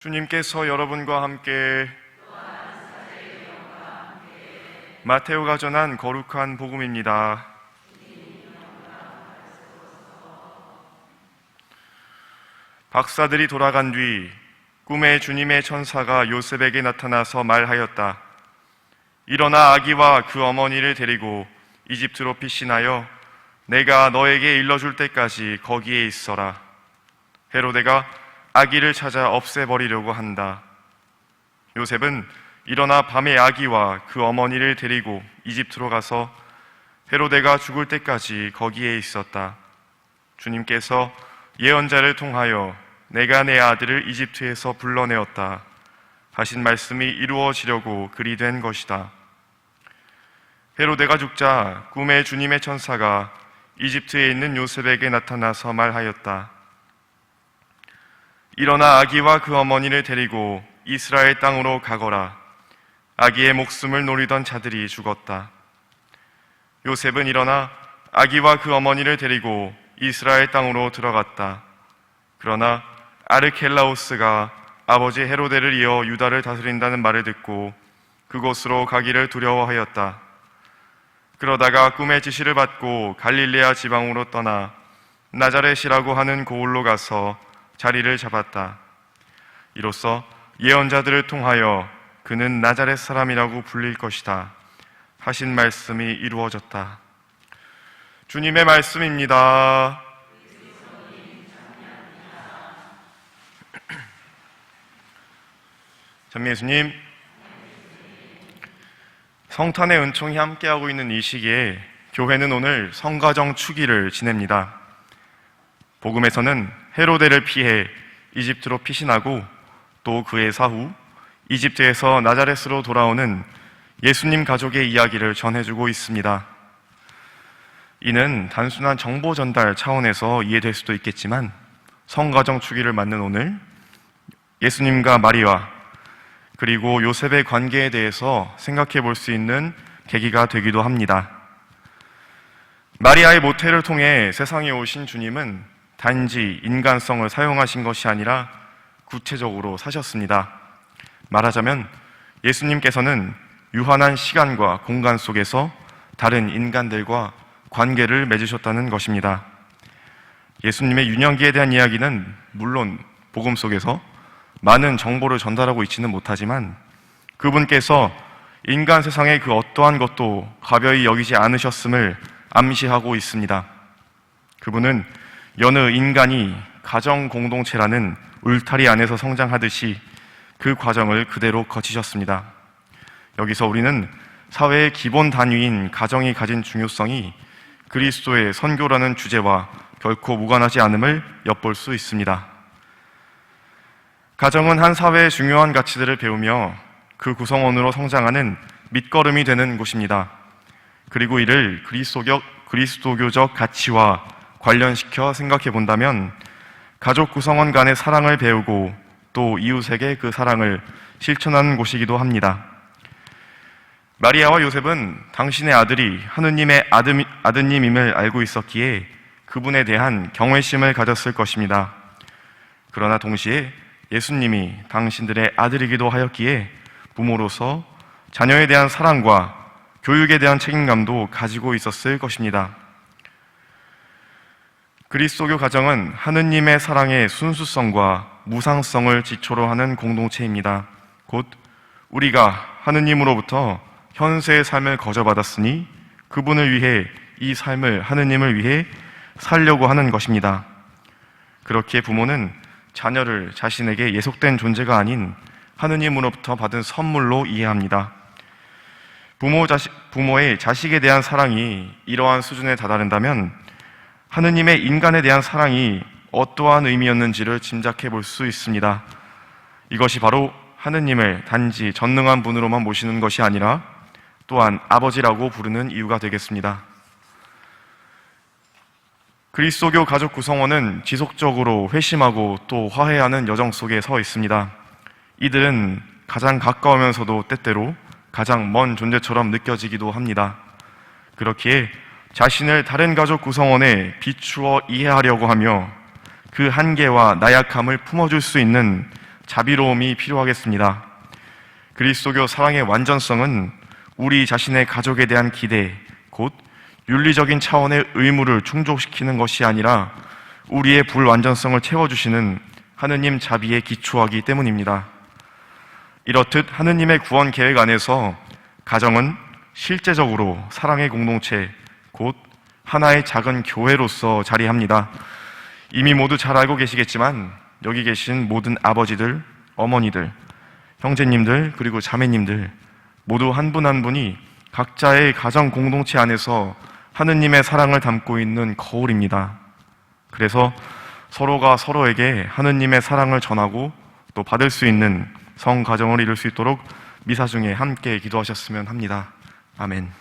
주님께서 여러분과 함께 마테오가 전한 거룩한 복음입니다. 박사들이 돌아간 뒤 꿈에 주님의 천사가 요셉에게 나타나서 말하였다. 일어나 아기와 그 어머니를 데리고 이집트로 피신하여 내가 너에게 일러줄 때까지 거기에 있어라. 헤로데가 아기를 찾아 없애버리려고 한다. 요셉은 일어나 밤에 아기와 그 어머니를 데리고 이집트로 가서 헤로데가 죽을 때까지 거기에 있었다. 주님께서 예언자를 통하여 내가 내 아들을 이집트에서 불러내었다 하신 말씀이 이루어지려고 그리 된 것이다. 헤로데가 죽자 꿈에 주님의 천사가 이집트에 있는 요셉에게 나타나서 말하였다. 일어나 아기와 그 어머니를 데리고 이스라엘 땅으로 가거라. 아기의 목숨을 노리던 자들이 죽었다. 요셉은 일어나 아기와 그 어머니를 데리고 이스라엘 땅으로 들어갔다. 그러나 아르켈라오스가 아버지 헤로데를 이어 유다를 다스린다는 말을 듣고 그곳으로 가기를 두려워하였다. 그러다가 꿈의 지시를 받고 갈릴레아 지방으로 떠나 나자렛이라고 하는 고을로 가서 자리를 잡았다. 이로써 예언자들을 통하여 그는 나자렛 사람이라고 불릴 것이다 하신 말씀이 이루어졌다. 주님의 말씀입니다. 전미 예수님, 성탄의 은총이 함께하고 있는 이 시기에 교회는 오늘 성가정 축일을 지냅니다. 복음에서는 헤로데를 피해 이집트로 피신하고 또 그의 사후 이집트에서 나자렛으로 돌아오는 예수님 가족의 이야기를 전해주고 있습니다. 이는 단순한 정보 전달 차원에서 이해될 수도 있겠지만 성가정 축일을 맞는 오늘 예수님과 마리아 그리고 요셉의 관계에 대해서 생각해 볼 수 있는 계기가 되기도 합니다. 마리아의 모태를 통해 세상에 오신 주님은 단지 인간성을 사용하신 것이 아니라 구체적으로 사셨습니다. 말하자면 예수님께서는 유한한 시간과 공간 속에서 다른 인간들과 관계를 맺으셨다는 것입니다. 예수님의 유년기에 대한 이야기는 물론 복음 속에서 많은 정보를 전달하고 있지는 못하지만 그분께서 인간 세상의 그 어떠한 것도 가벼이 여기지 않으셨음을 암시하고 있습니다. 그분은 여느 인간이 가정 공동체라는 울타리 안에서 성장하듯이 그 과정을 그대로 거치셨습니다. 여기서 우리는 사회의 기본 단위인 가정이 가진 중요성이 그리스도의 선교라는 주제와 결코 무관하지 않음을 엿볼 수 있습니다. 가정은 한 사회의 중요한 가치들을 배우며 그 구성원으로 성장하는 밑거름이 되는 곳입니다. 그리고 이를 그리스도교적 가치와 관련시켜 생각해 본다면 가족 구성원 간의 사랑을 배우고 또 이웃에게 그 사랑을 실천하는 곳이기도 합니다. 마리아와 요셉은 당신의 아들이 하느님의 아드님임을 알고 있었기에 그분에 대한 경외심을 가졌을 것입니다. 그러나 동시에 예수님이 당신들의 아들이기도 하였기에 부모로서 자녀에 대한 사랑과 교육에 대한 책임감도 가지고 있었을 것입니다. 그리스도교 가정은 하느님의 사랑의 순수성과 무상성을 지초로 하는 공동체입니다. 곧 우리가 하느님으로부터 현세의 삶을 거저받았으니 그분을 위해 이 삶을 하느님을 위해 살려고 하는 것입니다. 그렇기에 부모는 자녀를 자신에게 예속된 존재가 아닌 하느님으로부터 받은 선물로 이해합니다. 부모의 자식에 대한 사랑이 이러한 수준에 다다른다면 하느님의 인간에 대한 사랑이 어떠한 의미였는지를 짐작해 볼 수 있습니다. 이것이 바로 하느님을 단지 전능한 분으로만 모시는 것이 아니라 또한 아버지라고 부르는 이유가 되겠습니다. 그리스도교 가족 구성원은 지속적으로 회심하고 또 화해하는 여정 속에 서 있습니다. 이들은 가장 가까우면서도 때때로 가장 먼 존재처럼 느껴지기도 합니다. 그렇기에 자신을 다른 가족 구성원에 비추어 이해하려고 하며 그 한계와 나약함을 품어줄 수 있는 자비로움이 필요하겠습니다. 그리스도교 사랑의 완전성은 우리 자신의 가족에 대한 기대, 곧 윤리적인 차원의 의무를 충족시키는 것이 아니라 우리의 불완전성을 채워주시는 하느님 자비에 기초하기 때문입니다. 이렇듯 하느님의 구원 계획 안에서 가정은 실제적으로 사랑의 공동체, 곧 하나의 작은 교회로서 자리합니다. 이미 모두 잘 알고 계시겠지만 여기 계신 모든 아버지들, 어머니들, 형제님들, 그리고 자매님들 모두 한 분 한 분이 각자의 가정 공동체 안에서 하느님의 사랑을 담고 있는 거울입니다. 그래서 서로가 서로에게 하느님의 사랑을 전하고 또 받을 수 있는 성가정을 이룰 수 있도록 미사 중에 함께 기도하셨으면 합니다. 아멘.